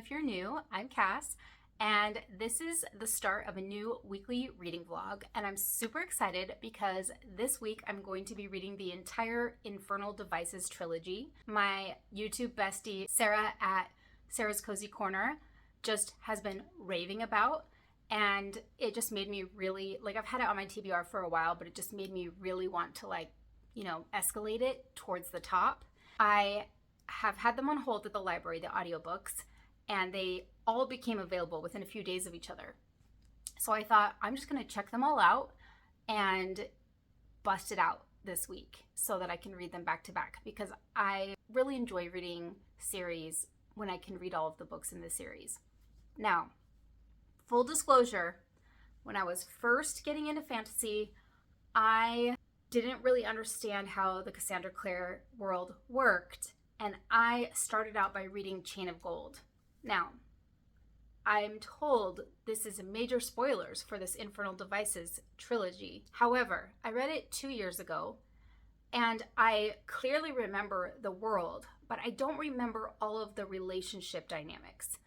if you're new. I'm Cass, and this is the start of a new weekly reading vlog, and I'm super excited because this week I'm going to be reading the entire Infernal Devices trilogy. My YouTube bestie, Sarah at Sarah's Cozy Corner, just has been raving about, and it just made me really, I've had it on my TBR for a while, but it just made me really want to escalate it towards the top. I have had them on hold at the library, the audiobooks, and they all became available within a few days of each other. So I thought I'm just going to check them all out and bust it out this week so that I can read them back to back, because I really enjoy reading series when I can read all of the books in the series. Now, full disclosure, when I was first getting into fantasy, I didn't really understand how the Cassandra Clare world worked, and I started out by reading Chain of Gold. Now, I'm told this is major spoilers for this Infernal Devices trilogy. However, I read it 2 years ago, and I clearly remember the world, but I don't remember all of the relationship dynamics.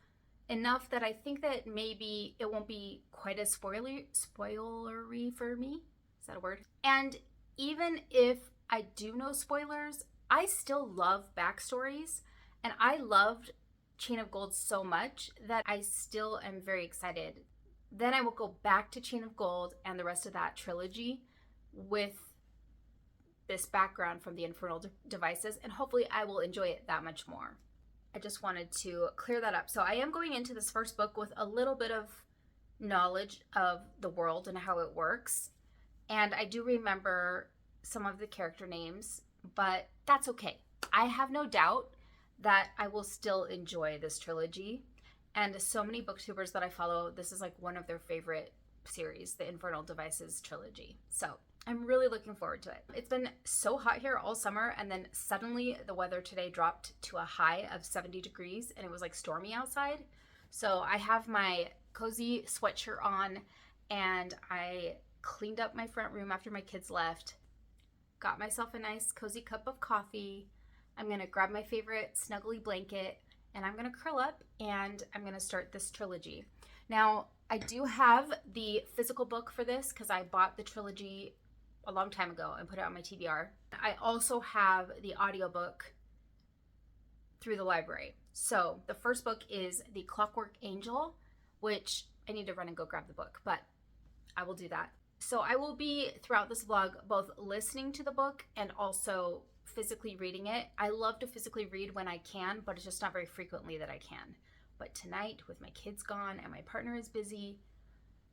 Enough that I think that maybe it won't be quite as spoilery for me. Is that a word? And even if I do know spoilers, I still love backstories, and I loved Chain of Gold so much that I still am very excited. Then I will go back to Chain of Gold and the rest of that trilogy with this background from the Infernal Devices, and hopefully I will enjoy it that much more. I just wanted to clear that up. So I am going into this first book with a little bit of knowledge of the world and how it works. And I do remember some of the character names, but that's okay. I have no doubt that I will still enjoy this trilogy. And so many booktubers that I follow, this is like one of their favorite series, the Infernal Devices trilogy. So I'm really looking forward to it. It's been so hot here all summer, and then suddenly the weather today dropped to a high of 70 degrees, and it was like stormy outside. So I have my cozy sweatshirt on, and I cleaned up my front room after my kids left, got myself a nice cozy cup of coffee. I'm gonna grab my favorite snuggly blanket, and I'm gonna curl up, and I'm gonna start this trilogy. Now, I do have the physical book for this because I bought the trilogy a long time ago and put it on my TBR. I also have the audiobook through the library. So the first book is The Clockwork Angel, which I need to run and go grab the book, but I will do that. So I will be, throughout this vlog, both listening to the book and also physically reading it. I love to physically read when I can, but it's just not very frequently that I can. But tonight, with my kids gone and my partner is busy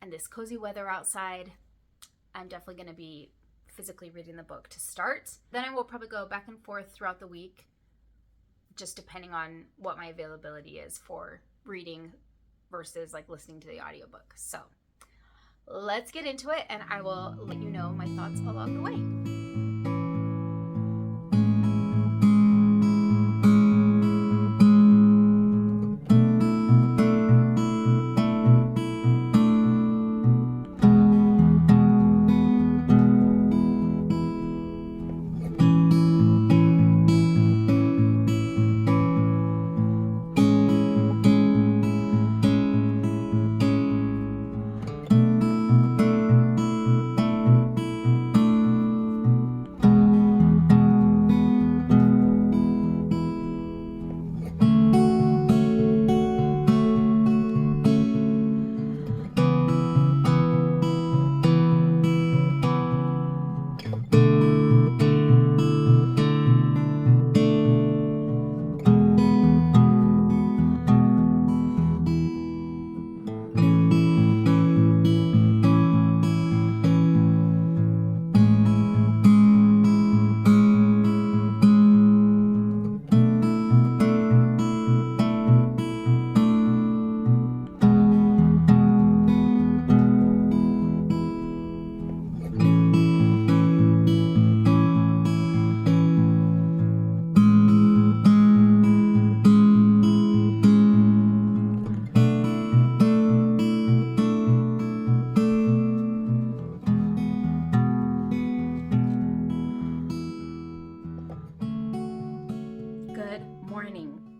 and this cozy weather outside, I'm definitely going to be physically reading the book to start. Then I will probably go back and forth throughout the week, just depending on what my availability is for reading versus listening to the audiobook. So let's get into it, and I will let you know my thoughts along the way.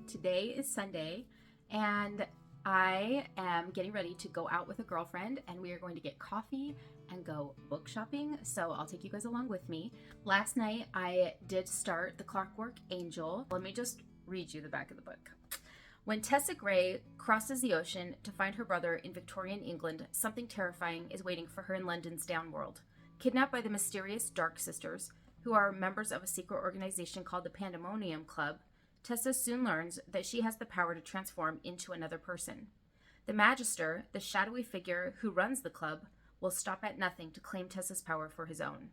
Today is Sunday, and I am getting ready to go out with a girlfriend, and we are going to get coffee and go book shopping, so I'll take you guys along with me. Last night I did start The Clockwork Angel. Let me just read you the back of the book. When Tessa Gray crosses the ocean to find her brother in Victorian England, something terrifying is waiting for her in London's downworld. Kidnapped by the mysterious Dark Sisters, who are members of a secret organization called the Pandemonium Club, Tessa soon learns that she has the power to transform into another person. The Magister, the shadowy figure who runs the club, will stop at nothing to claim Tessa's power for his own.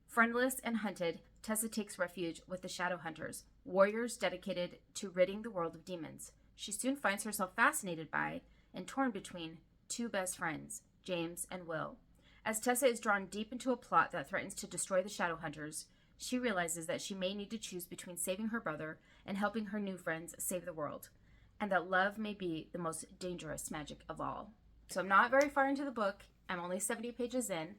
Friendless and hunted, Tessa takes refuge with the Shadow Hunters, warriors dedicated to ridding the world of demons. She soon finds herself fascinated by and torn between two best friends, James and Will. As Tessa is drawn deep into a plot that threatens to destroy the Shadow Hunters, she realizes that she may need to choose between saving her brother and helping her new friends save the world, and that love may be the most dangerous magic of all. So I'm not very far into the book. I'm only 70 pages in,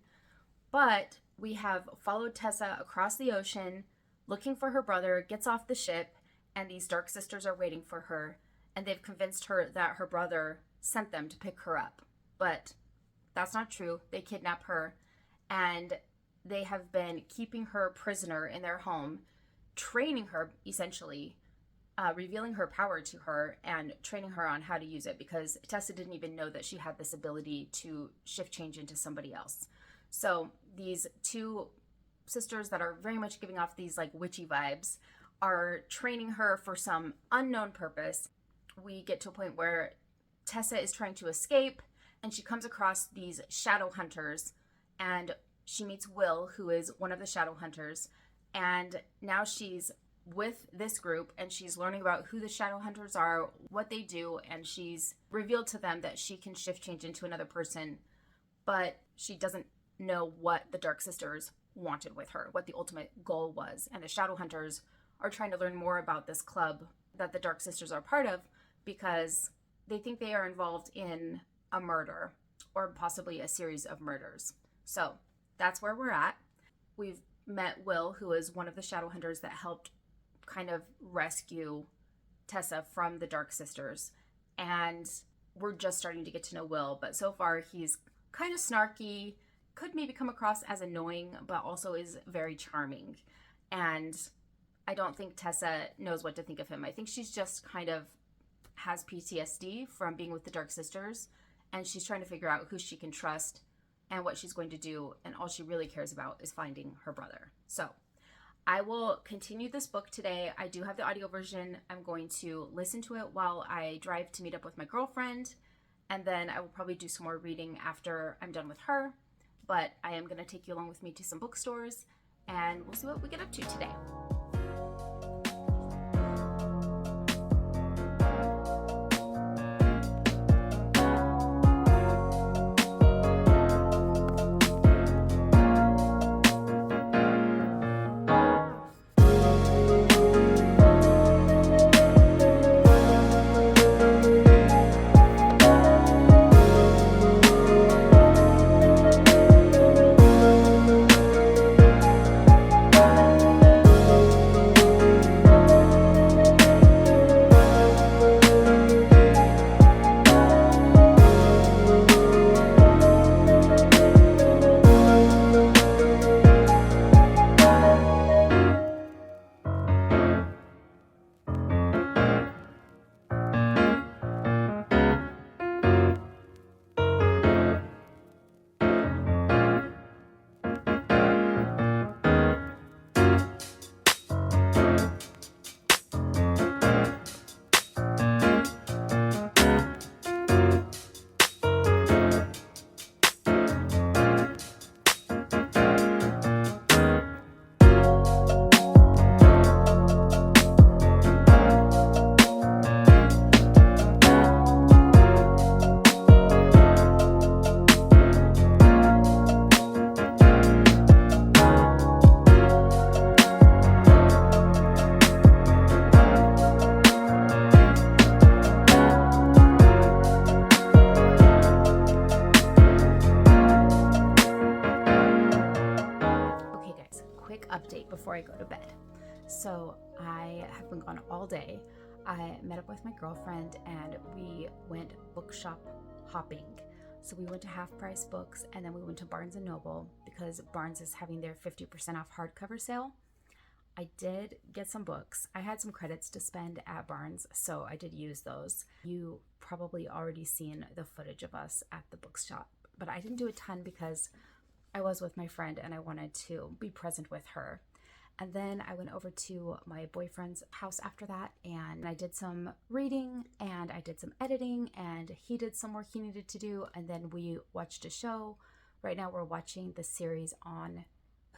but we have followed Tessa across the ocean, looking for her brother, gets off the ship, and these Dark Sisters are waiting for her, and they've convinced her that her brother sent them to pick her up. But that's not true. They kidnap her, and they have been keeping her prisoner in their home, training her, essentially, revealing her power to her and training her on how to use it, because Tessa didn't even know that she had this ability to shift change into somebody else. So these two sisters that are very much giving off these like witchy vibes are training her for some unknown purpose. We get to a point where Tessa is trying to escape, and she comes across these Shadow Hunters, and she meets Will, who is one of the Shadow Hunters, and now she's with this group, and she's learning about who the Shadow Hunters are, what they do, and she's revealed to them that she can shift change into another person, but she doesn't know what the Dark Sisters wanted with her, what the ultimate goal was. And the Shadow Hunters are trying to learn more about this club that the Dark Sisters are part of, because they think they are involved in a murder, or possibly a series of murders. So that's where we're at. We've met Will, who is one of the Shadow Hunters that helped kind of rescue Tessa from the Dark Sisters. And we're just starting to get to know Will, but so far he's kind of snarky, could maybe come across as annoying, but also is very charming. And I don't think Tessa knows what to think of him. I think she's just kind of has PTSD from being with the Dark Sisters, and she's trying to figure out who she can trust and what she's going to do, and all she really cares about is finding her brother. So I will continue this book today. I do have the audio version. I'm going to listen to it while I drive to meet up with my girlfriend, and then I will probably do some more reading after I'm done with her. But I am going to take you along with me to some bookstores, and we'll see what we get up to today. update before I go to bed. So I have been gone all day. I met up with my girlfriend and we went bookshop hopping. So we went to Half Price Books and then we went to Barnes & Noble because Barnes is having their 50% off hardcover sale. I did get some books. I had some credits to spend at Barnes, so I did use those. You probably already seen the footage of us at the bookshop, but I didn't do a ton because I was with my friend and I wanted to be present with her. And then I went over to my boyfriend's house after that and I did some reading and I did some editing and he did some work he needed to do, and then we watched a show. Right now we're watching the series on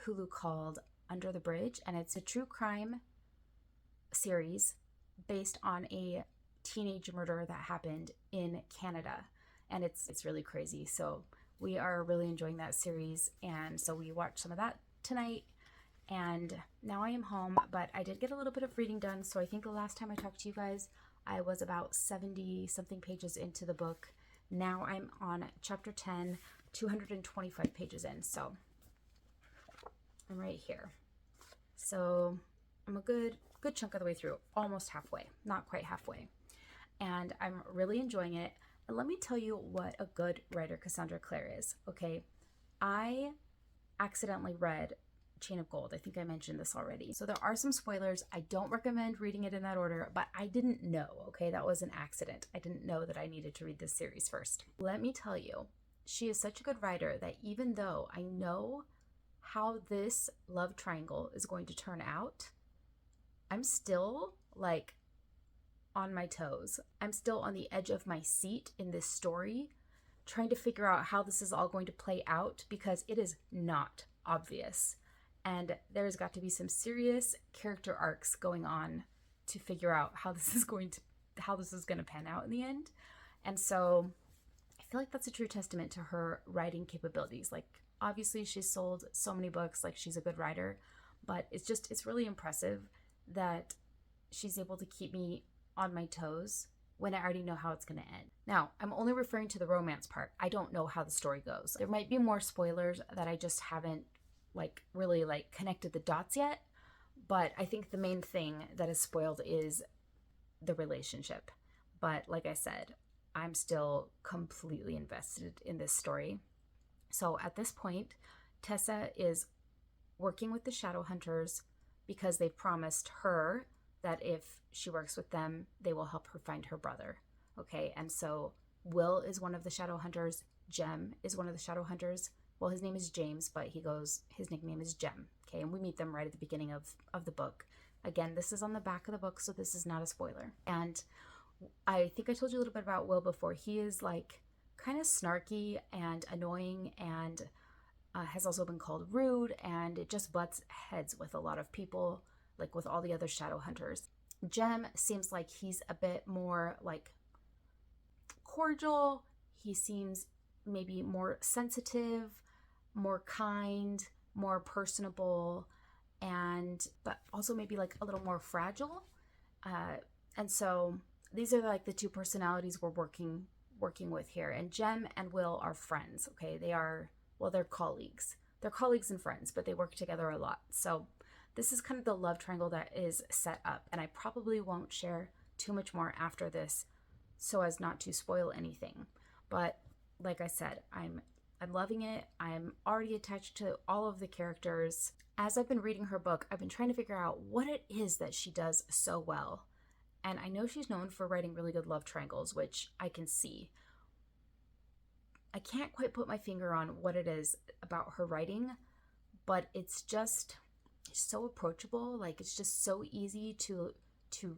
Hulu called Under the Bridge, and it's a true crime series based on a teenage murder that happened in Canada, and it's really crazy. So we are really enjoying that series, and so we watched some of that tonight. And now I am home, but I did get a little bit of reading done. So I think the last time I talked to you guys, I was about 70 something pages into the book. Now I'm on chapter 10, 225 pages in. So I'm right here. So I'm a good chunk of the way through, almost halfway, not quite halfway. And I'm really enjoying it. And let me tell you what a good writer Cassandra Clare is, okay? I accidentally read Chain of Gold. I think I mentioned this already. So there are some spoilers. I don't recommend reading it in that order, but I didn't know, okay? That was an accident. I didn't know that I needed to read this series first. Let me tell you, she is such a good writer that even though I know how this love triangle is going to turn out, I'm still like on my toes. I'm still on the edge of my seat in this story, trying to figure out how this is all going to play out because it is not obvious. And there's got to be some serious character arcs going on to figure out how this is going to pan out in the end. And so I feel like that's a true testament to her writing capabilities. Like, obviously she's sold so many books, like she's a good writer, but it's really impressive that she's able to keep me on my toes when I already know how it's going to end. Now, I'm only referring to the romance part. I don't know how the story goes. There might be more spoilers that I just haven't really connected the dots yet, but I think the main thing that is spoiled is the relationship. But like I said, I'm still completely invested in this story. So at this point, Tessa is working with the shadow hunters because they've promised her that if she works with them, they will help her find her brother. Okay, and so Will is one of the shadow hunters. Jem is one of the shadow hunters. Well, his name is James, but his nickname is Jem. Okay, and we meet them right at the beginning of the book. Again, this is on the back of the book, so this is not a spoiler. And I think I told you a little bit about Will before. He is kind of snarky and annoying and has also been called rude, and it just butts heads with a lot of people, like with all the other shadow hunters. Jem seems like he's a bit more cordial. He seems maybe more sensitive, more kind, more personable, but also maybe a little more fragile. And so these are the two personalities we're working with here. And Jem and Will are friends, okay? They're colleagues. They're colleagues and friends, but they work together a lot. So this is kind of the love triangle that is set up, and I probably won't share too much more after this so as not to spoil anything. But like I said, I'm loving it. I'm already attached to all of the characters. As I've been reading her book, I've been trying to figure out what it is that she does so well. And I know she's known for writing really good love triangles, which I can see. I can't quite put my finger on what it is about her writing, but it's just so approachable. It's just so easy to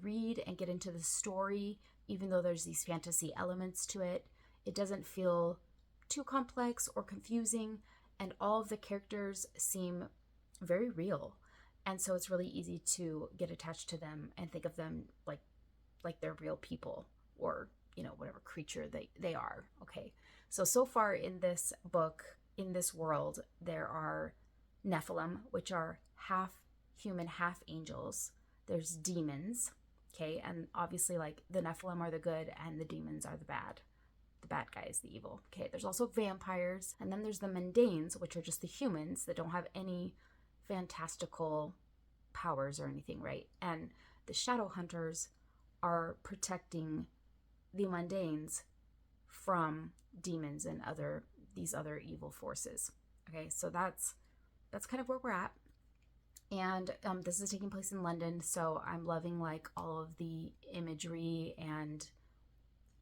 read and get into the story, even though there's these fantasy elements to it. It doesn't feel too complex or confusing, and all of the characters seem very real. And so it's really easy to get attached to them and think of them like they're real people, or whatever creature they are. Okay, so far in this book, in this world, there are Nephilim, which are half human, half angels. There's demons, okay, and obviously the Nephilim are the good and the demons are the bad. The bad guy is the evil. Okay, there's also vampires, and then there's the mundanes, which are just the humans that don't have any fantastical powers or anything, right? And the shadow hunters are protecting the mundanes from demons and these other evil forces. Okay, so that's kind of where we're at. And this is taking place in London, so I'm loving like all of the imagery, and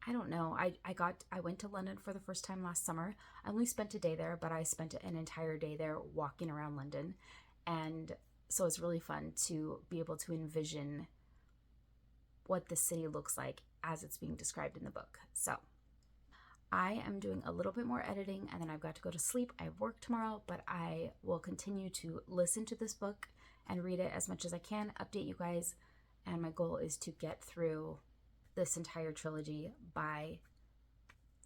I don't know. I went to London for the first time last summer. I only spent a day there, but I spent an entire day there walking around London. And so it's really fun to be able to envision what the city looks like as it's being described in the book. So I am doing a little bit more editing, and then I've got to go to sleep. I have work tomorrow, but I will continue to listen to this book and read it as much as I can, update you guys. And my goal is to get through this entire trilogy by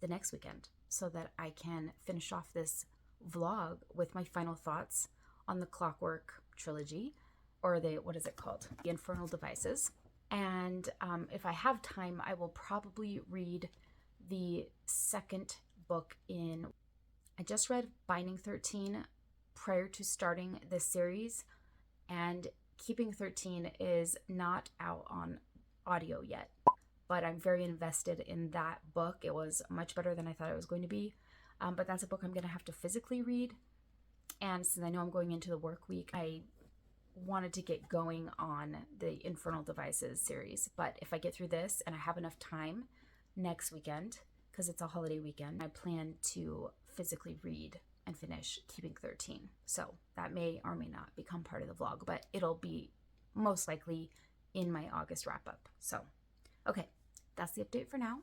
the next weekend so that I can finish off this vlog with my final thoughts on the Clockwork trilogy, or what is it called? The Infernal Devices. And if I have time, I will probably read the second book in. I just read Binding 13 prior to starting this series, and Keeping 13 is not out on audio yet, but I'm very invested in that book. It was much better than I thought it was going to be, but that's a book I'm going to have to physically read. And since I know I'm going into the work week, I wanted to get going on the Infernal Devices series. But if I get through this and I have enough time next weekend, because it's a holiday weekend, I plan to physically read and finish Keeping 13. So that may or may not become part of the vlog, but it'll be most likely in my August wrap up. So, okay, that's the update for now.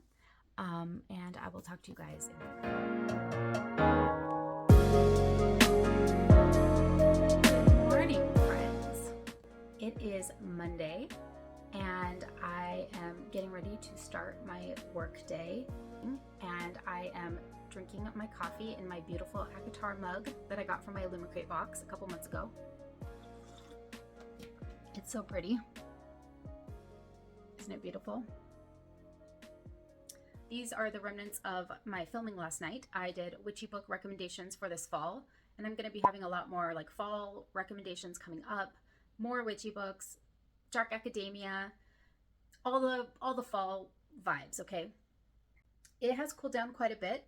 And I will talk to you guys in Good morning, friends. It is Monday, and I am getting ready to start my work day. And I am drinking up my coffee in my beautiful Akatar mug that I got from my Illuminate box a couple months ago. It's so pretty. Isn't it beautiful? These are the remnants of my filming last night. I did Witchy book recommendations for this fall, and I'm going to be having a lot more like fall recommendations coming up. More Witchy books, dark academia, all the fall vibes, okay? It has cooled down quite a bit,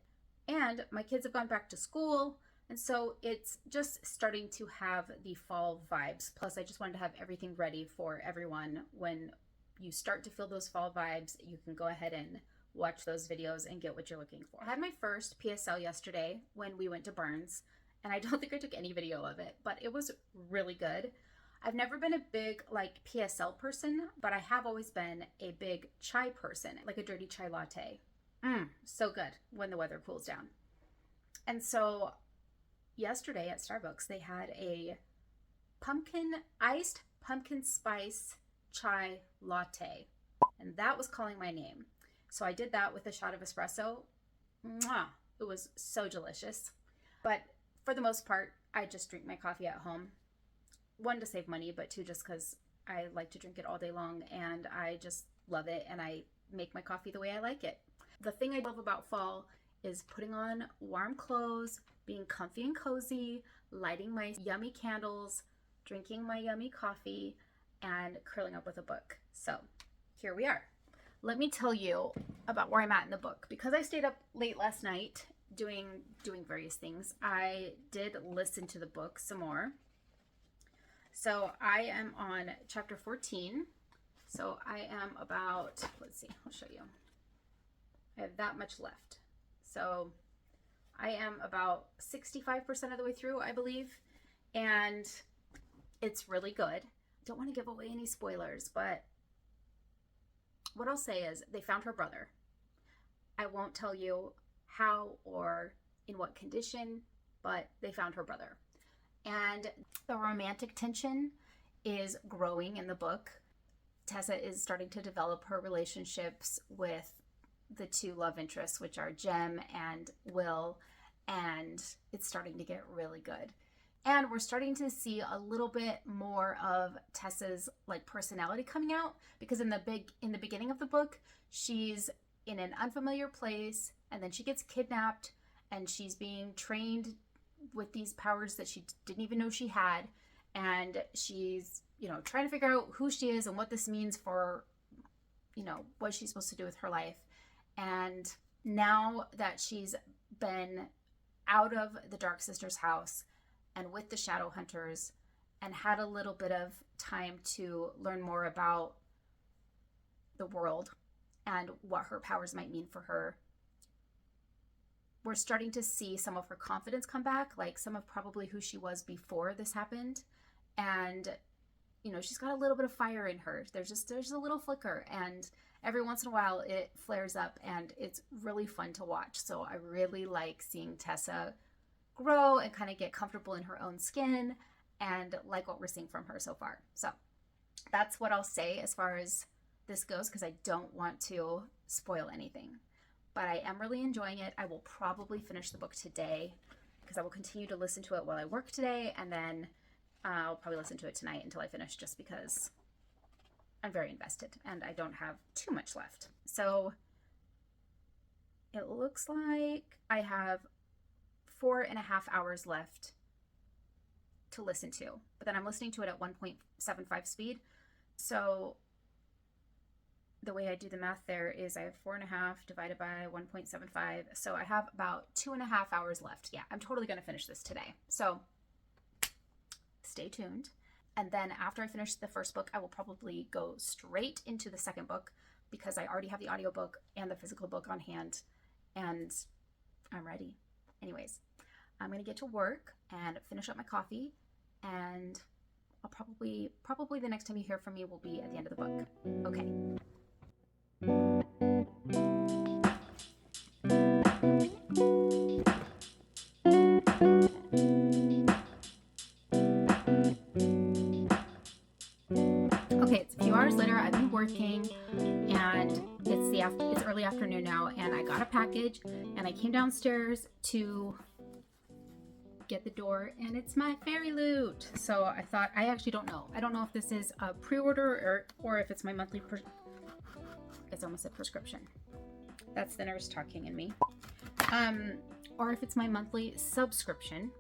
and my kids have gone back to school, and so it's just starting to have the fall vibes. Plus, I just wanted to have everything ready for everyone. When you start to feel those fall vibes, you can go ahead and watch those videos and get what you're looking for. I had my first PSL yesterday when we went to Burns, and I don't think I took any video of it, but it was really good. I've never been a big like PSL person, but I have always been a big chai person, like a dirty chai latte. So good when the weather cools down. And so yesterday at Starbucks, they had a iced pumpkin spice chai latte, and that was calling my name. So I did that with a shot of espresso. Mwah! It was so delicious. But for the most part, I just drink my coffee at home. One, to save money, but two, just because I like to drink it all day long, and I just love it, and I make my coffee the way I like it. The thing I love about fall is putting on warm clothes, being comfy and cozy, lighting my yummy candles, drinking my yummy coffee, and curling up with a book. So here we are. Let me tell you about where I'm at in the book. Because I stayed up late last night doing various things, I did listen to the book some more. So I am on chapter 14. So I am about, let's see, I'll show you. I have that much left. So I am about 65% of the way through, I believe. And it's really good. Don't want to give away any spoilers, but what I'll say is they found her brother. I won't tell you how or in what condition, but they found her brother. And the romantic tension is growing in the book. Tessa is starting to develop her relationships with the two love interests, which are Jem and Will, and it's starting to get really good. And we're starting to see a little bit more of Tessa's like personality coming out, because in the beginning of the book, she's in an unfamiliar place, and then she gets kidnapped, and she's being trained with these powers that she didn't even know she had, and she's, trying to figure out who she is and what this means for you know, what she's supposed to do with her life. And now that she's been out of the Dark Sisters' house and with the Shadow Hunters and had a little bit of time to learn more about the world and what her powers might mean for her, we're starting to see some of her confidence come back, like some of probably who she was before this happened. And, you know, she's got a little bit of fire in her. There's a little flicker, and every once in a while it flares up, and it's really fun to watch. So I really like seeing Tessa grow and kind of get comfortable in her own skin, and like what we're seeing from her so far. So that's what I'll say as far as this goes, because I don't want to spoil anything. But I am really enjoying it. I will probably finish the book today because I will continue to listen to it while I work today, and then I'll probably listen to it tonight until I finish, just because I'm very invested and I don't have too much left. So it looks like I have 4.5 hours left to listen to, but then I'm listening to it at 1.75 speed. So the way I do the math there is I have 4.5 divided by 1.75. So I have about 2.5 hours left. Yeah, I'm totally going to finish this today. So stay tuned. And then after I finish the first book, I will probably go straight into the second book because I already have the audiobook and the physical book on hand, and I'm ready. Anyways, I'm going to get to work and finish up my coffee, and I'll probably the next time you hear from me will be at the end of the book. Okay. Okay, it's a few hours later. I've been working, and it's early afternoon now, and I got a package, and I came downstairs to get the door, and it's my fairy loot. So I thought, I actually don't know. I don't know if this is a pre-order or if it's my monthly it's almost a prescription. That's the nurse talking in me. Or if it's my monthly subscription.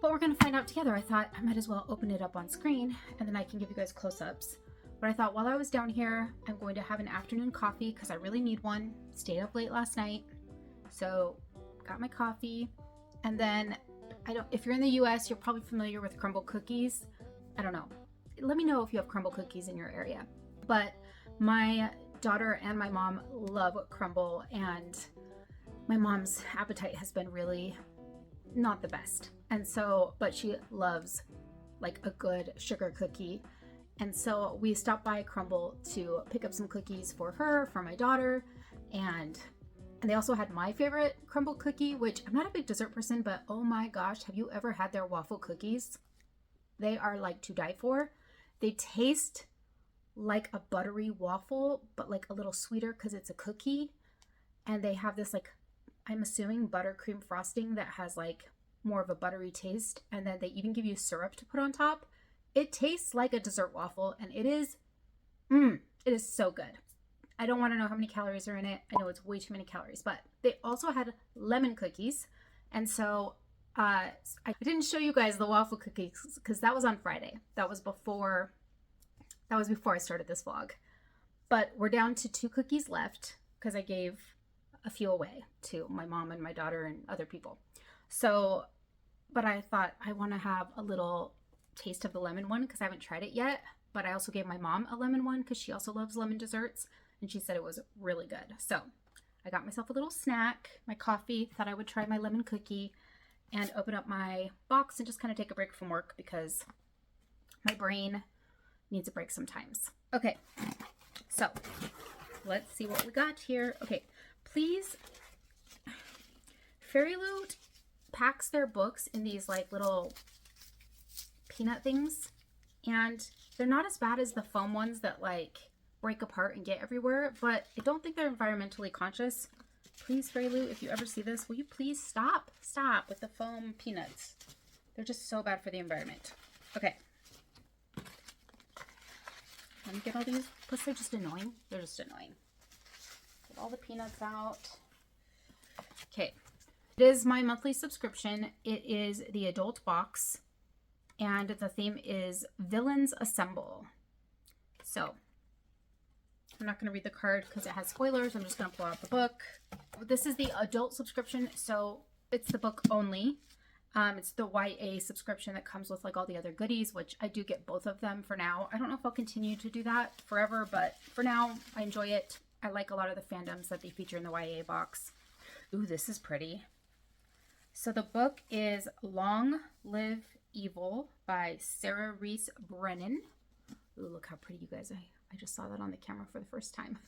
But we're gonna find out together. I thought I might as well open it up on screen, and then I can give you guys close-ups. But I thought while I was down here, I'm going to have an afternoon coffee because I really need one. Stayed up late last night, so got my coffee. And then if you're in the US, you're probably familiar with crumble cookies. I don't know. Let me know if you have crumble cookies in your area. But my daughter and my mom love crumble, and my mom's appetite has been really not the best. And so, but she loves like a good sugar cookie. And so we stopped by Crumble to pick up some cookies for her, for my daughter, and they also had my favorite crumble cookie, which I'm not a big dessert person, but oh my gosh, have you ever had their waffle cookies? They are like to die for. They taste like a buttery waffle, but like a little sweeter because it's a cookie. And they have this, like, I'm assuming buttercream frosting that has like more of a buttery taste. And then they even give you syrup to put on top. It tastes like a dessert waffle, and it is so good. I don't want to know how many calories are in it. I know it's way too many calories, but they also had lemon cookies. And so I didn't show you guys the waffle cookies because that was on Friday. That was before I started this vlog. But we're down to 2 cookies left because I gave a few away to my mom and my daughter and other people. So, but I thought I want to have a little taste of the lemon one because I haven't tried it yet. But I also gave my mom a lemon one because she also loves lemon desserts, and she said it was really good. So I got myself a little snack, my coffee, thought I would try my lemon cookie and open up my box and just kind of take a break from work because my brain needs a break sometimes. Okay, so let's see what we got here. Okay, please, Fairy Loot packs their books in these like little peanut things, and they're not as bad as the foam ones that like break apart and get everywhere, but I don't think they're environmentally conscious. Please, Fairy Loot, if you ever see this, will you please stop with the foam peanuts? They're just so bad for the environment. Okay. Let me get all these. Plus, they're just annoying. They're just annoying. Get all the peanuts out. Okay. It is my monthly subscription. It is the adult box, and the theme is Villains Assemble. So I'm not going to read the card because it has spoilers. I'm just going to pull out the book. This is the adult subscription, so it's the book only. It's the YA subscription that comes with like all the other goodies, which I do get both of them for now. I don't know if I'll continue to do that forever, but for now, I enjoy it. I like a lot of the fandoms that they feature in the YA box. Ooh, this is pretty. So the book is Long Live Evil by Sarah Reese Brennan. Ooh, look how pretty, you guys. I just saw that on the camera for the first time.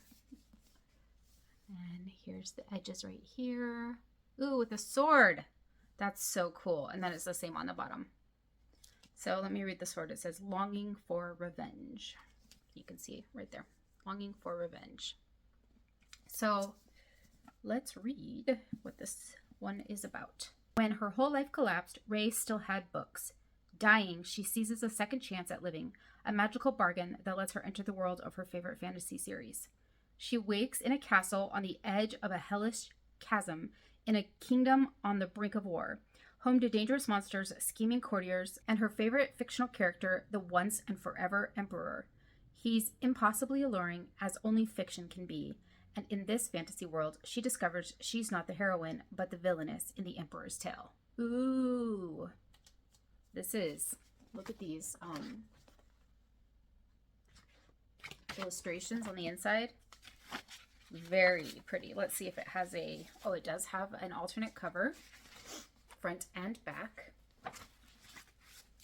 And here's the edges right here. Ooh, with a sword. That's so cool. And then it's the same on the bottom. So let me read the sword. It says, Longing for Revenge. You can see right there. Longing for Revenge. So let's read what this one is about. When her whole life collapsed, Ray still had books. Dying, she seizes a second chance at living, a magical bargain that lets her enter the world of her favorite fantasy series. She wakes in a castle on the edge of a hellish chasm in a kingdom on the brink of war, home to dangerous monsters, scheming courtiers, and her favorite fictional character, the once and forever Emperor. He's impossibly alluring, as only fiction can be, and in this fantasy world, she discovers she's not the heroine, but the villainess in the Emperor's tale. Ooh. This is, look at these illustrations on the inside. Very pretty. Let's see if it has a, oh, it does have an alternate cover, front and back.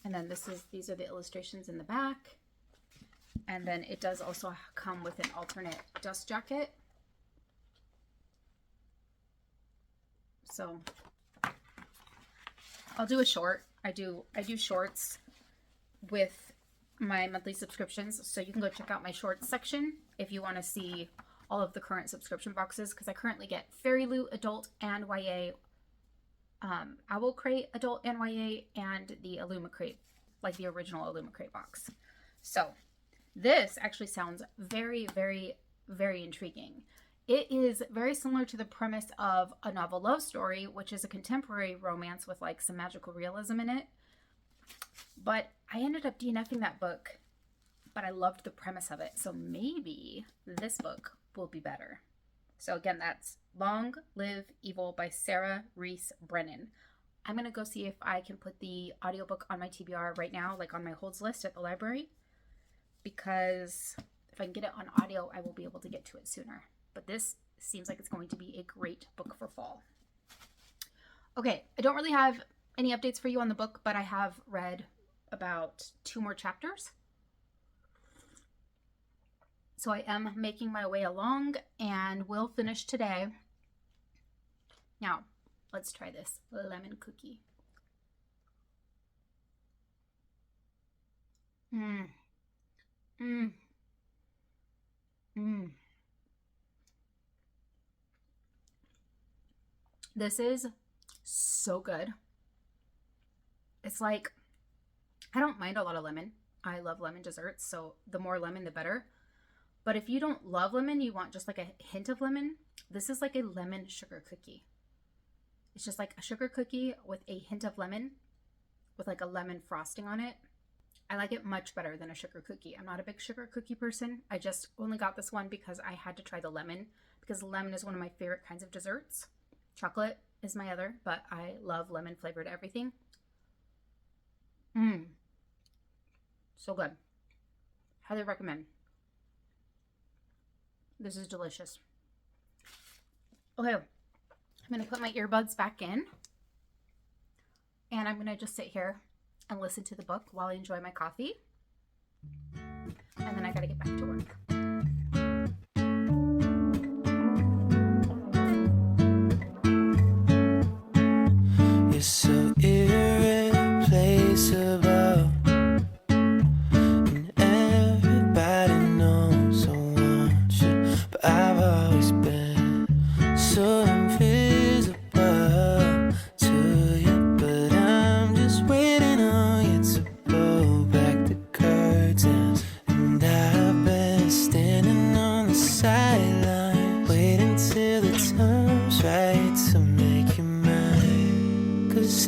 And then these are the illustrations in the back. And then it does also come with an alternate dust jacket. So I'll do a short. I do shorts with my monthly subscriptions, so you can go check out my shorts section if you want to see all of the current subscription boxes, because I currently get Fairy Loot Adult and YA, Owl Crate Adult and YA, and the Illuma Crate, like the original Illuma Crate box. So this actually sounds very, very, very intriguing. It is very similar to the premise of A Novel Love Story, which is a contemporary romance with like some magical realism in it. But I ended up DNFing that book, but I loved the premise of it. So maybe this book will be better. So again, that's Long Live Evil by Sarah Reese Brennan. I'm going to go see if I can put the audiobook on my TBR right now, like on my holds list at the library, because if I can get it on audio, I will be able to get to it sooner. But this seems like it's going to be a great book for fall. Okay, I don't really have any updates for you on the book, but I have read about 2 more chapters. So I am making my way along and will finish today. Now, let's try this lemon cookie. This is so good. It's like, I don't mind a lot of lemon. I love lemon desserts, so the more lemon, the better. But if you don't love lemon, you want just like a hint of lemon, this is like a lemon sugar cookie. It's just like a sugar cookie with a hint of lemon, with like a lemon frosting on it. I like it much better than a sugar cookie. I'm not a big sugar cookie person. I just only got this one because I had to try the lemon, because lemon is one of my favorite kinds of desserts. Chocolate is my other, but I love lemon flavored everything. So good. Highly recommend. This is delicious. Okay, I'm gonna put my earbuds back in, and I'm gonna just sit here and listen to the book while I enjoy my coffee, and then I gotta get back to work. You're so irreplaceable, and everybody knows I want you, but I've always been so invisible to you. But I'm just waiting on you to blow back the curtains, and I've been standing on the sideline waiting till the time's right to make you mine. 'Cause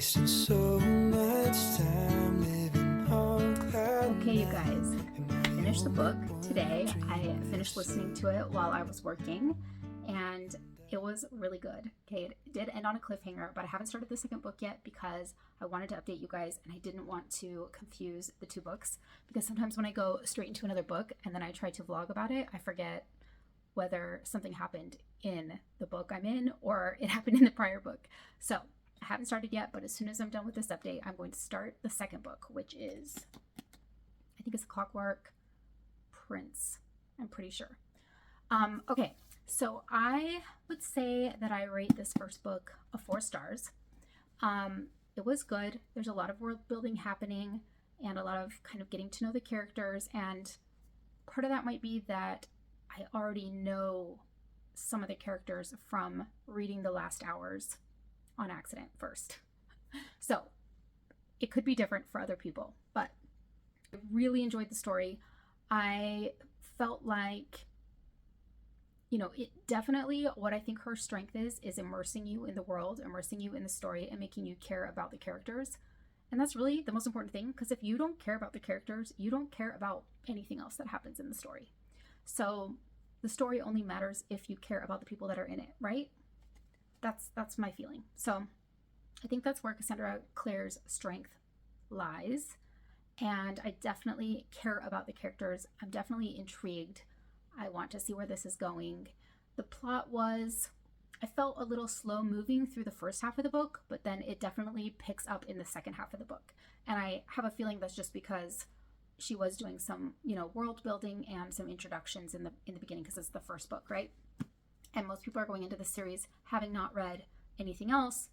wasting so much time living on cloud Okay, you guys, I finished the book today. I finished listening to it while I was working, and it was really good. Okay, it did end on a cliffhanger, but I haven't started the second book yet because I wanted to update you guys, and I didn't want to confuse the two books, because sometimes when I go straight into another book and then I try to vlog about it, I forget whether something happened in the book I'm in or it happened in the prior book. So I haven't started yet, but as soon as I'm done with this update, I'm going to start the second book, which is, I think it's Clockwork Prince. I'm pretty sure. Okay, so I would say that I rate this first book a 4 stars. It was good. There's a lot of world building happening and a lot of kind of getting to know the characters, and part of that might be that I already know some of the characters from reading The Last Hours on accident first. So it could be different for other people, but I really enjoyed the story. I felt like, it definitely, what I think her strength is immersing you in the world, immersing you in the story, and making you care about the characters. And that's really the most important thing, because if you don't care about the characters, you don't care about anything else that happens in the story. So the story only matters if you care about the people that are in it, right? That's my feeling. So I think that's where Cassandra Clare's strength lies. And I definitely care about the characters. I'm definitely intrigued. I want to see where this is going. The plot I felt a little slow moving through the first half of the book, but then it definitely picks up in the second half of the book. And I have a feeling that's just because she was doing some, world building and some introductions in the beginning, because it's the first book, right? And most people are going into the series having not read anything else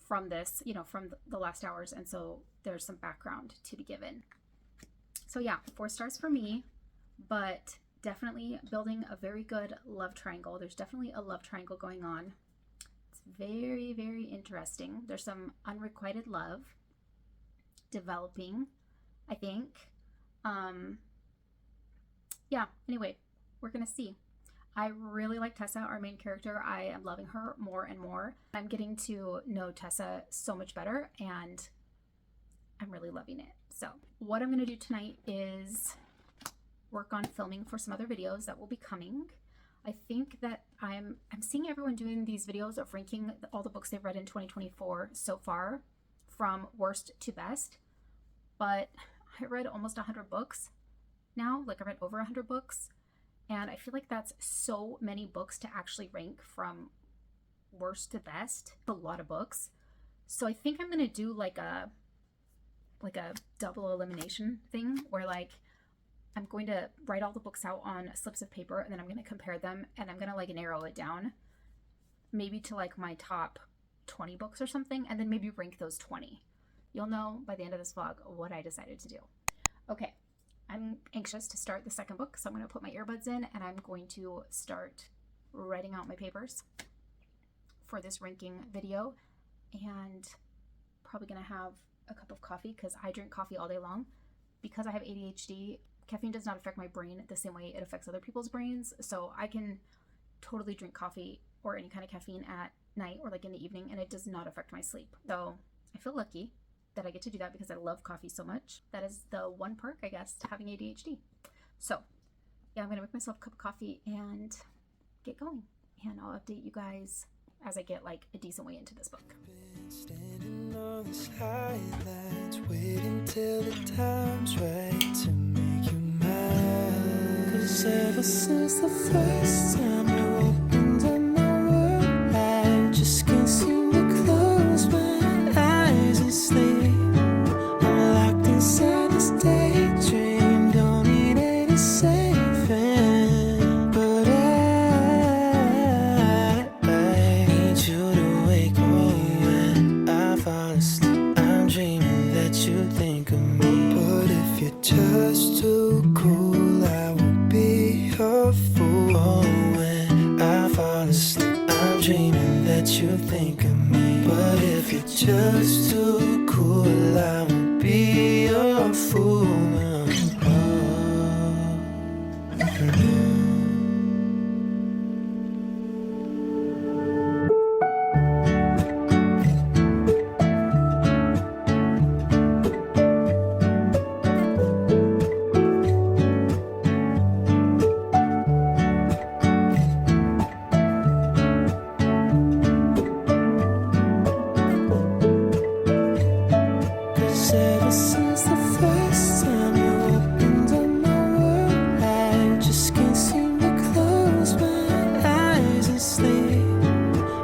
from this, from the Last Hours, and so there's some background to be given. So yeah, 4 stars for me, but definitely building a very good love triangle. There's definitely a love triangle going on. It's very, very interesting. There's some unrequited love developing, I think. Yeah, anyway, we're gonna see. I really like Tessa, our main character. I am loving her more and more. I'm getting to know Tessa so much better, and I'm really loving it. So what I'm gonna do tonight is work on filming for some other videos that will be coming. I think that I'm seeing everyone doing these videos of ranking all the books they've read in 2024 so far, from worst to best. But I read almost 100 books now. Like, I read over 100 books, and I feel like that's so many books to actually rank from worst to best. A lot of books. So I think I'm gonna do like a double elimination thing, where like I'm going to write all the books out on slips of paper, and then I'm going to compare them, and I'm going to like narrow it down maybe to like my top 20 books or something, and then maybe rank those 20. You'll know by the end of this vlog what I decided to do. Okay, I'm anxious to start the second book, so I'm going to put my earbuds in, and I'm going to start writing out my papers for this ranking video, and probably going to have a cup of coffee, because I drink coffee all day long. Because I have ADHD, caffeine does not affect my brain the same way it affects other people's brains. So I can totally drink coffee or any kind of caffeine at night or like in the evening, and it does not affect my sleep. So I feel lucky that I get to do that, because I love coffee so much. That is the one perk, I guess, to having ADHD. So yeah, I'm gonna make myself a cup of coffee and get going, and I'll update you guys as I get like a decent way into this book. Standing on the sidelines, waiting till the time's right to make you mine. 'Cause ever since the first time you opened up my world, I just can't seem to close my eyes and sleep. I'm locked inside this daydream, don't need any saving, but I need you to wake me when I fall asleep. I'm dreaming that you think of me, but if you're just too cool, I won't be your fool. Oh, when I fall asleep, I'm dreaming that you think of me, but if you're just too cool, I won't be your fool. ever since the first time you opened up my world. I just can't seem to close my eyes and sleep.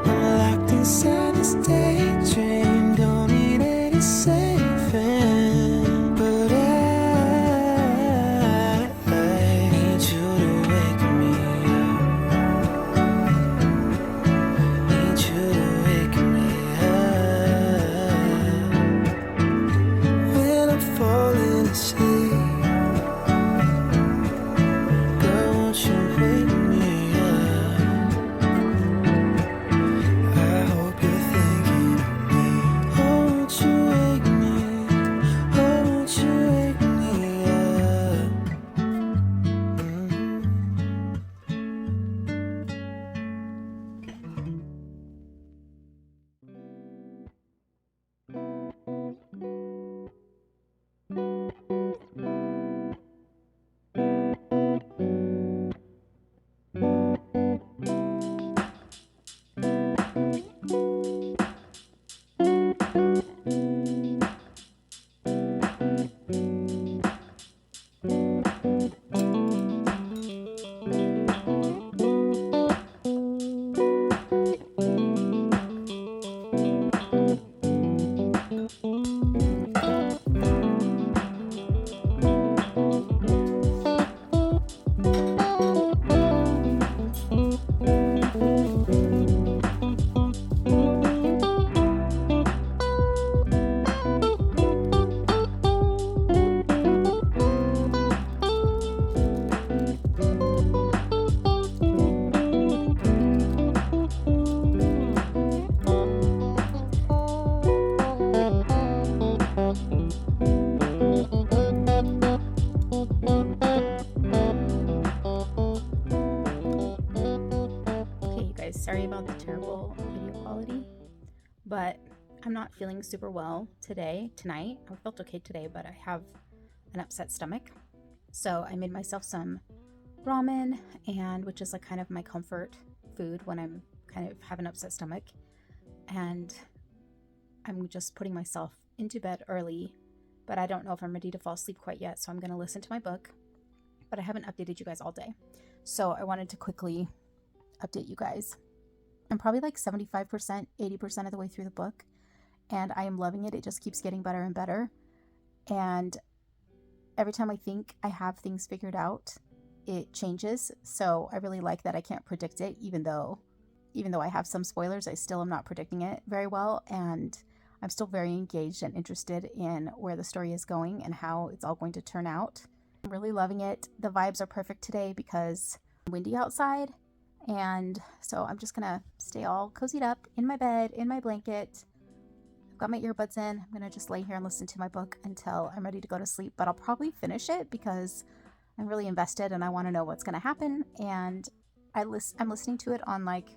I'm locked inside this daydream, don't need any saving. But I need you to wake me up. Need you to wake me up when I'm falling asleep. Girl, won't you wake me up? I hope you're thinking of me. Oh, won't you wake me? Oh, won't you wake me up? Okay, you guys, sorry about the terrible video quality, but I'm not feeling super well tonight. I felt okay today, but I have an upset stomach. So I made myself some ramen, and which is like kind of my comfort food when I'm kind of have an upset stomach. And I'm just putting myself into bed early, but I don't know if I'm ready to fall asleep quite yet. So I'm going to listen to my book, but I haven't updated you guys all day. So I wanted to quickly update you guys. I'm probably like 75%, 80% of the way through the book, and I am loving it. It just keeps getting better and better. And every time I think I have things figured out, it changes. So I really like that I can't predict it, even though I have some spoilers, I still am not predicting it very well. And I'm still very engaged and interested in where the story is going and how it's all going to turn out. I'm really loving it. The vibes are perfect today because it's windy outside. And so I'm just gonna stay all cozied up in my bed, in my blanket. I've got my earbuds in. I'm gonna just lay here and listen to my book until I'm ready to go to sleep. But I'll probably finish it because I'm really invested and I want to know what's gonna happen. And I'm listening to it on like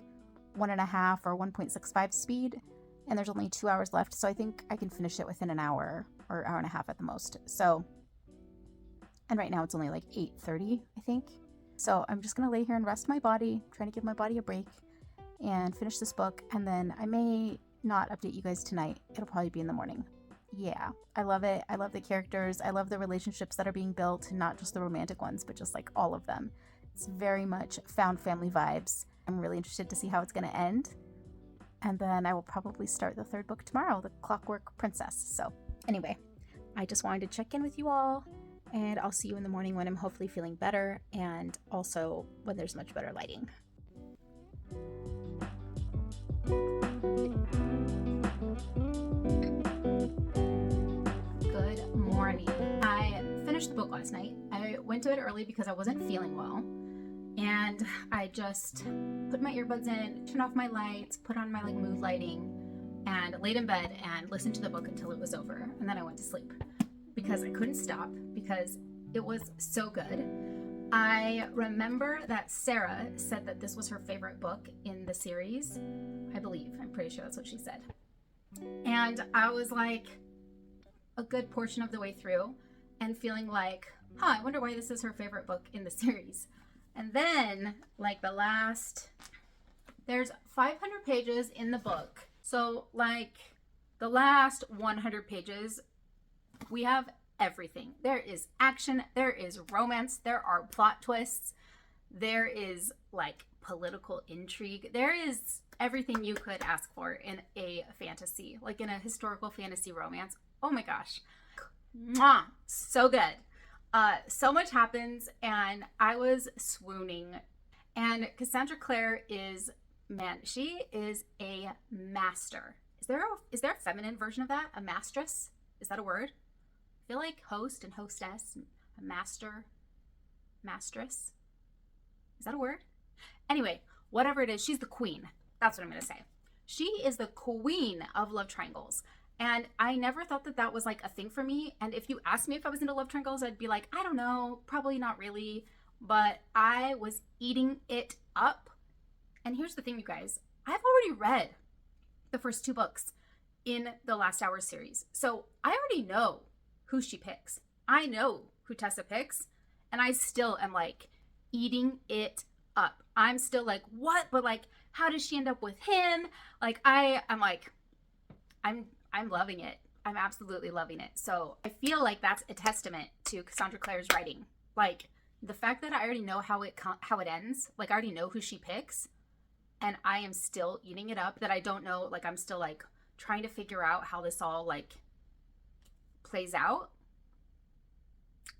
1.5 or 1.65 speed, and there's only 2 hours left. So I think I can finish it within an hour or hour and a half at the most. So, and right now it's only like 8:30, I think. So I'm just going to lay here and rest my body, trying to give my body a break and finish this book. And then I may not update you guys tonight. It'll probably be in the morning. Yeah, I love it. I love the characters. I love the relationships that are being built, not just the romantic ones, but just like all of them. It's very much found family vibes. I'm really interested to see how it's going to end. And then I will probably start the third book tomorrow, The Clockwork Princess. So anyway, I just wanted to check in with you all. And I'll see you in the morning when I'm hopefully feeling better, and also when there's much better lighting. Good morning. I finished the book last night. I went to bed early because I wasn't feeling well. And I just put my earbuds in, turned off my lights, put on my like mood lighting, and laid in bed and listened to the book until it was over. And then I went to sleep because I couldn't stop because it was so good. I remember that Sarah said that this was her favorite book in the series. I believe. I'm pretty sure that's what she said. And I was like a good portion of the way through and feeling like, I wonder why this is her favorite book in the series. And then like there's 500 pages in the book. So like the last 100 pages We have everything. There is action, there is romance, there are plot twists, there is like political intrigue. There is everything you could ask for in a fantasy, like in a historical fantasy romance. Oh my gosh. Mwah! So good. So much happens, and I was swooning. And Cassandra Clare is, man, she is a master. Is there a feminine version of that? A mastress? Is that a word? I feel like host and hostess, a master, mastress. Is that a word? Anyway, whatever it is, she's the queen. That's what I'm going to say. She is the queen of love triangles. And I never thought that that was like a thing for me. And if you asked me if I was into love triangles, I'd be like, I don't know, probably not really. But I was eating it up. And here's the thing, you guys. I've already read the first 2 books in the Last Hour series. So I already know who she picks. I know who Tessa picks. And I still am like eating it up. I'm still like, what? But like, how does she end up with him? Like, I'm loving it. I'm absolutely loving it. So I feel like that's a testament to Cassandra Clare's writing. Like, the fact that I already know how it ends, like I already know who she picks, and I am still eating it up, that I don't know, like I'm still like trying to figure out how this all like plays out.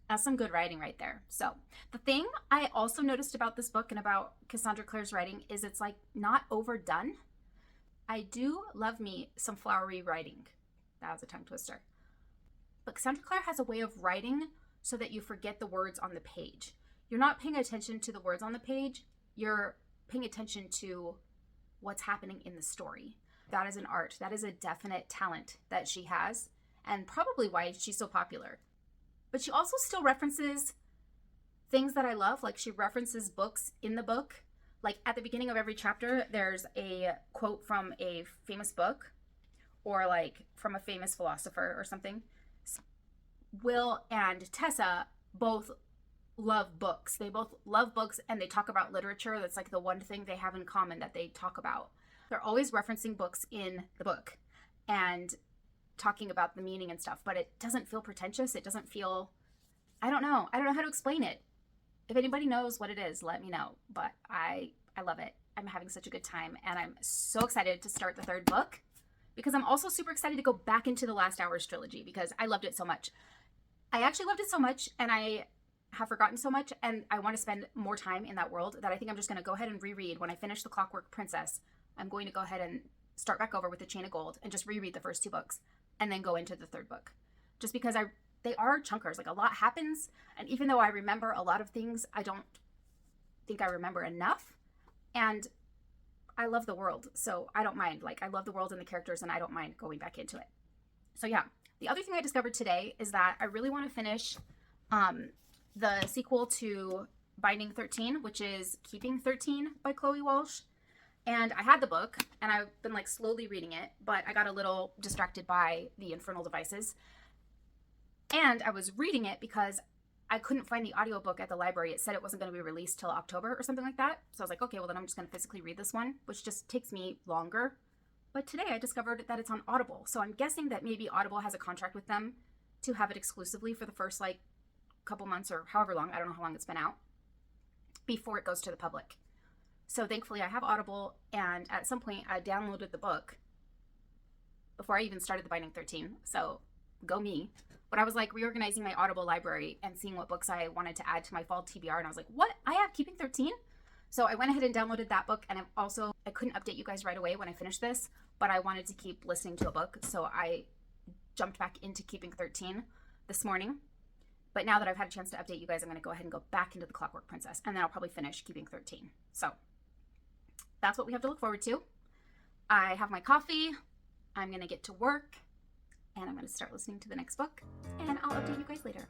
That's some good writing right there. So the thing I also noticed about this book and about Cassandra Clare's writing is it's like not overdone. I do love me some flowery writing. That was a tongue twister. But Cassandra Clare has a way of writing so that you forget the words on the page. You're not paying attention to the words on the page. You're paying attention to what's happening in the story. That is an art. That is a definite talent that she has, and probably why she's so popular. But she also still references things that I love. Like, she references books in the book. Like, at the beginning of every chapter, there's a quote from a famous book, or like from a famous philosopher or something. Will and Tessa both love books. They both love books, and they talk about literature. That's like the one thing they have in common that they talk about. They're always referencing books in the book and talking about the meaning and stuff, but it doesn't feel pretentious. It doesn't feel, I don't know how to explain it. If anybody knows what it is, let me know. But I love it. I'm having such a good time, and I'm so excited to start the 3rd book, because I'm also super excited to go back into the Last Hours trilogy, because I loved it so much. I actually loved it so much, and I have forgotten so much, and I want to spend more time in that world, that I think I'm just going to go ahead and reread. When I finish The Clockwork Princess, I'm going to go ahead and start back over with The Chain of Gold and just reread the first 2 books and then go into the 3rd book. Just because they are chunkers. Like, a lot happens, and even though I remember a lot of things, I don't think I remember enough. And I love the world, so I don't mind. Like, I love the world and the characters, and I don't mind going back into it. So yeah, the other thing I discovered today is that I really want to finish the sequel to Binding 13, which is Keeping 13 by Chloe Walsh. And I had the book, and I've been like slowly reading it, but I got a little distracted by the Infernal Devices. And I was reading it because I couldn't find the audiobook at the library. It said it wasn't going to be released till October or something like that. So I was like, okay, well then I'm just going to physically read this one, which just takes me longer. But today I discovered that it's on Audible. So I'm guessing that maybe Audible has a contract with them to have it exclusively for the first like couple months or however long, I don't know how long it's been out, before it goes to the public. So thankfully I have Audible, and at some point I downloaded the book before I even started the Binding 13. So go me. But I was like reorganizing my Audible library and seeing what books I wanted to add to my fall TBR, and I was like, what? I have Keeping 13? So I went ahead and downloaded that book, and I couldn't update you guys right away when I finished this, but I wanted to keep listening to a book, so I jumped back into Keeping 13 this morning. But now that I've had a chance to update you guys, I'm going to go ahead and go back into The Clockwork Princess, and then I'll probably finish Keeping 13. So that's what we have to look forward to. I have my coffee. I'm going to get to work, and I'm going to start listening to the next book, and I'll update you guys later.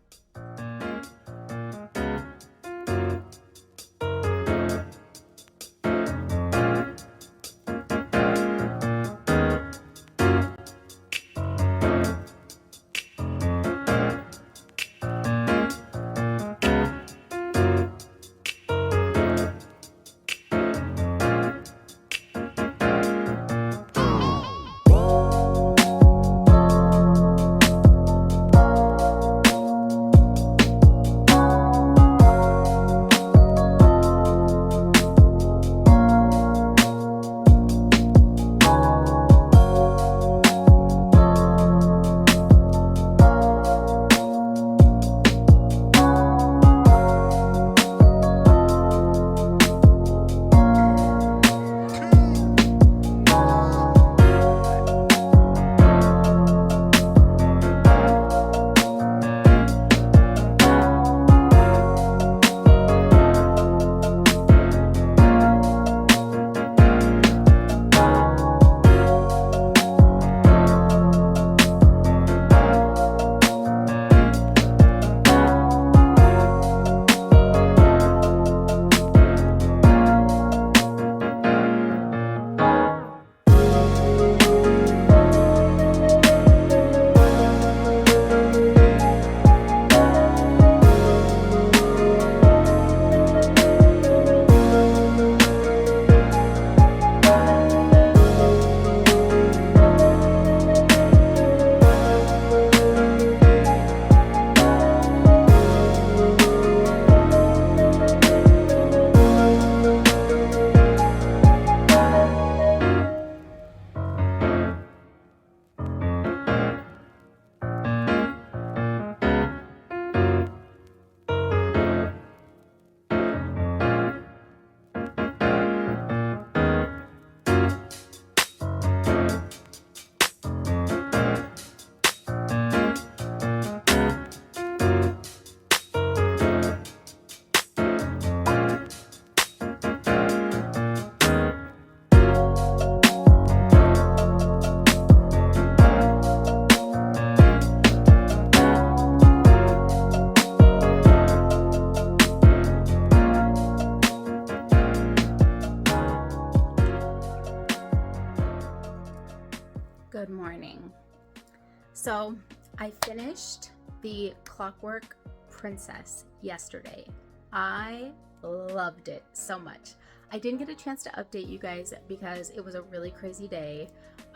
So I finished The Clockwork Princess yesterday. I loved it so much. I didn't get a chance to update you guys because it was a really crazy day.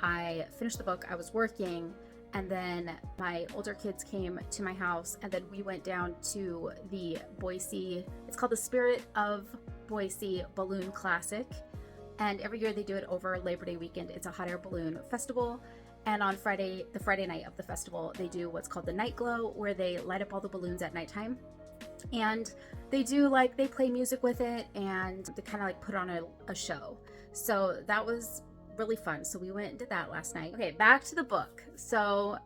I finished the book, I was working, and then my older kids came to my house, and then we went down to the Boise, it's called the Spirit of Boise Balloon Classic. And every year they do it over Labor Day weekend. It's a hot air balloon festival. And on Friday, the Friday night of the festival, they do what's called the night glow, where they light up all the balloons at nighttime. And they do they play music with it, and they kind of put on a show. So that was really fun. So we went and did that last night. Okay, back to the book. So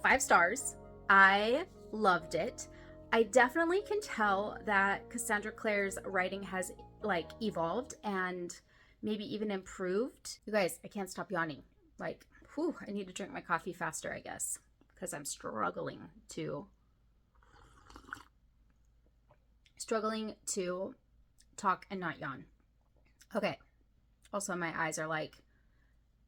5 stars. I loved it. I definitely can tell that Cassandra Clare's writing has evolved and maybe even improved. You guys, I can't stop yawning. I need to drink my coffee faster, I guess, because I'm struggling to talk and not yawn. Okay. Also, my eyes are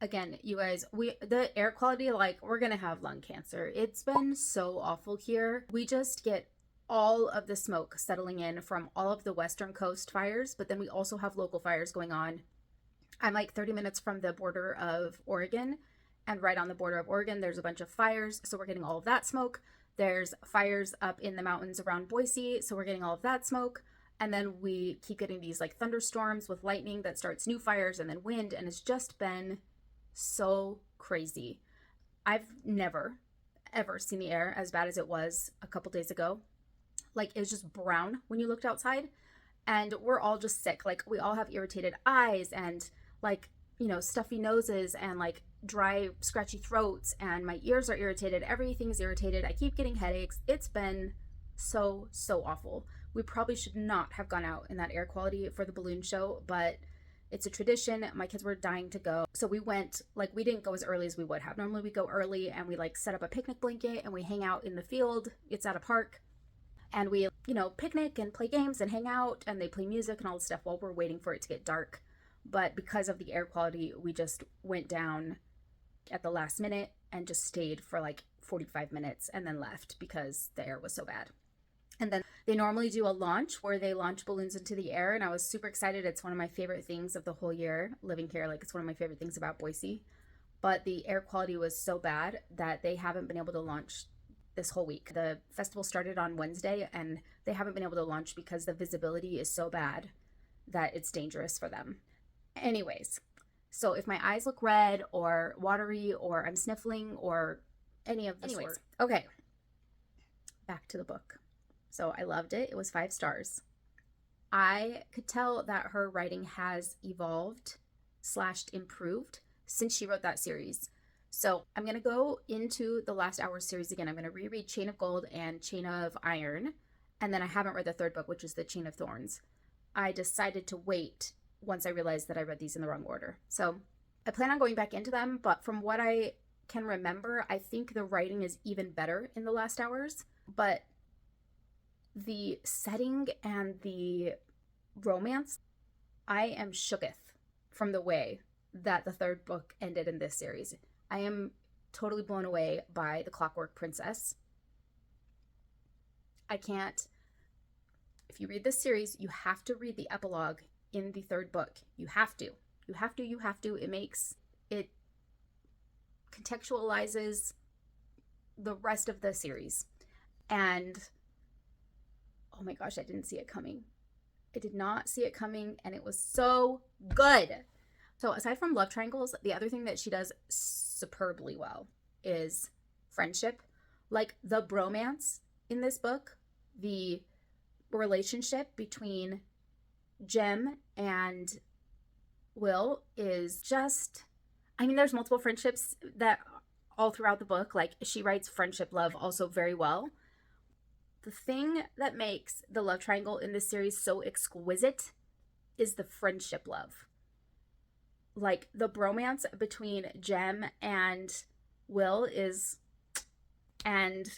again, you guys, the air quality, we're gonna have lung cancer. It's been so awful here. We just get all of the smoke settling in from all of the Western Coast fires, but then we also have local fires going on. I'm 30 minutes from the border of Oregon, and right on the border of Oregon, there's a bunch of fires, so we're getting all of that smoke. There's fires up in the mountains around Boise, so we're getting all of that smoke. And then we keep getting these thunderstorms with lightning that starts new fires, and then wind, and it's just been so crazy. I've never, ever seen the air as bad as it was a couple days ago. It was just brown when you looked outside, and we're all just sick. We all have irritated eyes and stuffy noses and dry, scratchy throats, and my ears are irritated. Everything's irritated. I keep getting headaches. It's been so awful. We probably should not have gone out in that air quality for the balloon show, but it's a tradition. My kids were dying to go. So we went, we didn't go as early as we would have. Normally we go early and we set up a picnic blanket and we hang out in the field. It's at a park. And we, picnic and play games and hang out, and they play music and all this stuff while we're waiting for it to get dark. But because of the air quality, we just went down at the last minute and just stayed for 45 minutes and then left because the air was so bad. And then they normally do a launch where they launch balloons into the air, and I was super excited. It's one of my favorite things of the whole year living here. It's one of my favorite things about Boise. But the air quality was so bad that they haven't been able to launch this whole week. The festival started on Wednesday, and they haven't been able to launch because the visibility is so bad that it's dangerous for them. Anyways, so if my eyes look red or watery or I'm sniffling or any of the sort. Okay, back to the book. So I loved it. It was 5 stars. I could tell that her writing has evolved / improved since she wrote that series. So I'm going to go into the Last Hour series again. I'm going to reread Chain of Gold and Chain of Iron. And then I haven't read the 3rd book, which is the Chain of Thorns. I decided to wait once I realized that I read these in the wrong order. So I plan on going back into them, but from what I can remember, I think the writing is even better in the Last Hours. But the setting and the romance, I am shooketh from the way that the 3rd book ended in this series. I am totally blown away by The Clockwork Princess. If you read this series, you have to read the epilogue in the 3rd book. You have to. It contextualizes the rest of the series. And oh my gosh, I didn't see it coming. I did not see it coming, and it was so good. So aside from love triangles, the other thing that she does superbly well is friendship. The bromance in this book, the relationship between Jem and Will is just, there's multiple friendships that all throughout the book. She writes friendship love also very well. The thing that makes the love triangle in this series so exquisite is the friendship love. The bromance between Jem and Will is, and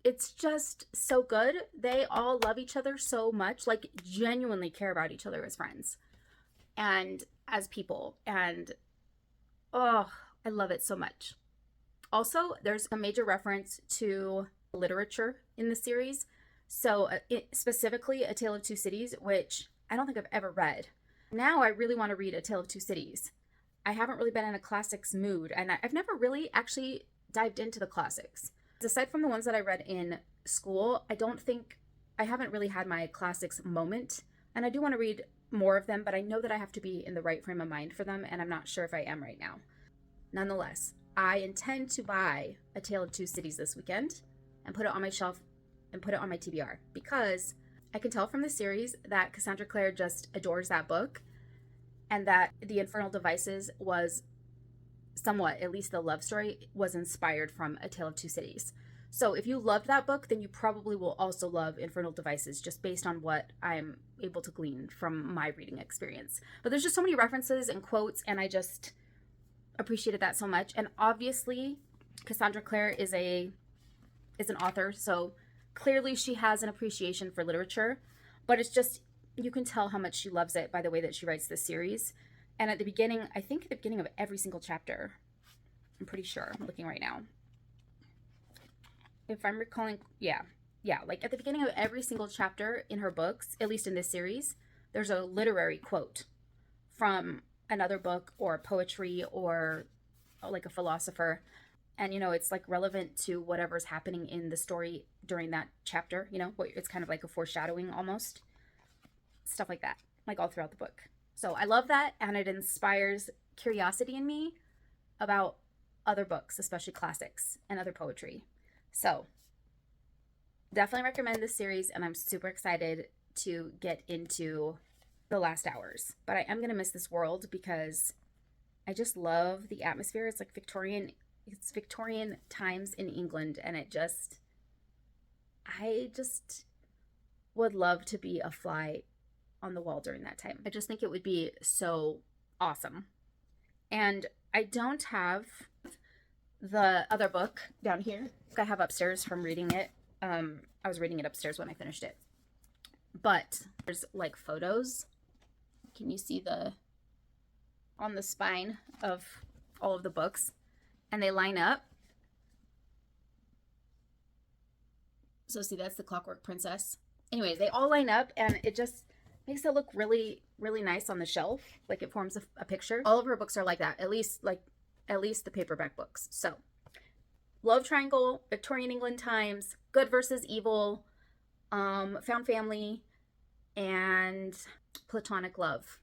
it's just so good. They all love each other so much, genuinely care about each other as friends and as people. And Oh, I love it so much. Also, there's a major reference to literature in the series. So, specifically, A Tale of Two Cities, which I don't think I've ever read. Now, I really want to read A Tale of Two Cities. I haven't really been in a classics mood, and I've never really actually dived into the classics. Aside from the ones that I read in school, I haven't really had my classics moment, and I do want to read more of them, but I know that I have to be in the right frame of mind for them, and I'm not sure if I am right now. Nonetheless, I intend to buy A Tale of Two Cities this weekend and put it on my shelf and put it on my TBR because I can tell from the series that Cassandra Clare just adores that book and that the Infernal Devices was somewhat, at least the love story, was inspired from A Tale of Two Cities. So if you loved that book, then you probably will also love Infernal Devices just based on what I'm able to glean from my reading experience. But there's just so many references and quotes, and I just appreciated that so much. And obviously, Cassandra Clare is an author, so clearly she has an appreciation for literature, but it's just, you can tell how much she loves it by the way that she writes this series. And at the beginning, I think at the beginning of every single chapter, I'm pretty sure, I'm looking right now, if I'm recalling, yeah, like at the beginning of every single chapter in her books, at least in this series, there's a literary quote from another book or poetry or like a philosopher. And, it's like relevant to whatever's happening in the story during that chapter, it's kind of like a foreshadowing almost. Stuff like that, like all throughout the book. So I love that, and it inspires curiosity in me about other books, especially classics and other poetry. So definitely recommend this series, and I'm super excited to get into the last hours. But I am going to miss this world because I just love the atmosphere. It's like it's Victorian times in England, and I just would love to be a fly on the wall during that time. I just think it would be so awesome. And I don't have the other book down here. I have upstairs from reading it. I was reading it upstairs when I finished it. But there's like photos. Can you see on the spine of all of the books? And they line up. So see, that's the Clockwork Princess. Anyway, they all line up, and it just makes it look really, really nice on the shelf. Like it forms a picture. All of her books are like that, at least the paperback books. So love triangle, Victorian England times, good versus evil, found family, and platonic love.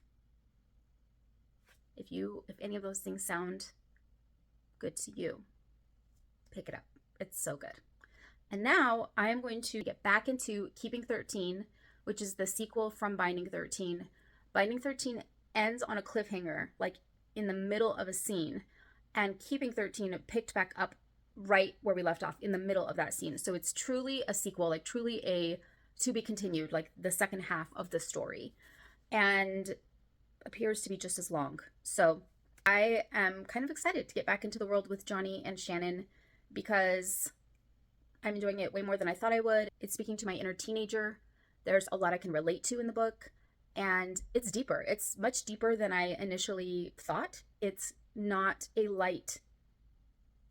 If any of those things sound good to you, pick it up. It's so good. And now I am going to get back into Keeping 13, which is the sequel from Binding 13. Binding 13 ends on a cliffhanger, like in the middle of a scene, and Keeping 13 picked back up right where we left off in the middle of that scene. So it's truly a sequel, like truly a to be continued, like the second half of the story, and appears to be just as long. So I am kind of excited to get back into the world with Johnny and Shannon because I'm enjoying it way more than I thought I would. It's speaking to my inner teenager. There's a lot I can relate to in the book, and it's deeper. It's much deeper than I initially thought. It's not a light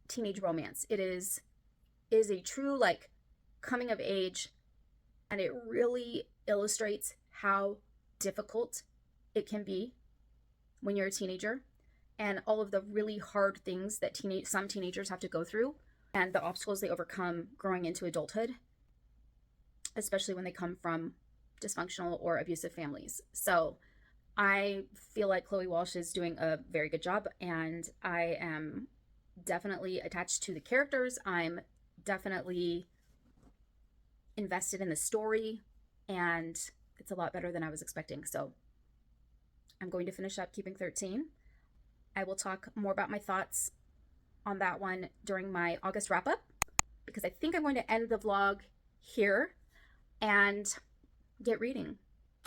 teenage romance. It is a true like coming of age, and it really illustrates how difficult it can be when you're a teenager and all of the really hard things that some teenagers have to go through and the obstacles they overcome growing into adulthood, especially when they come from dysfunctional or abusive families. So I feel like Chloe Walsh is doing a very good job, and I am definitely attached to the characters. I'm definitely invested in the story, and it's a lot better than I was expecting. So I'm going to finish up Keeping 13. I will talk more about my thoughts on that one during my August wrap up, because I think I'm going to end the vlog here and get reading.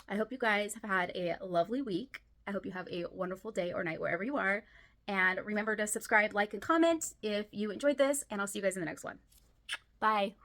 I hope you guys have had a lovely week. I hope you have a wonderful day or night wherever you are. And remember to subscribe, like, and comment if you enjoyed this, and I'll see you guys in the next one. Bye.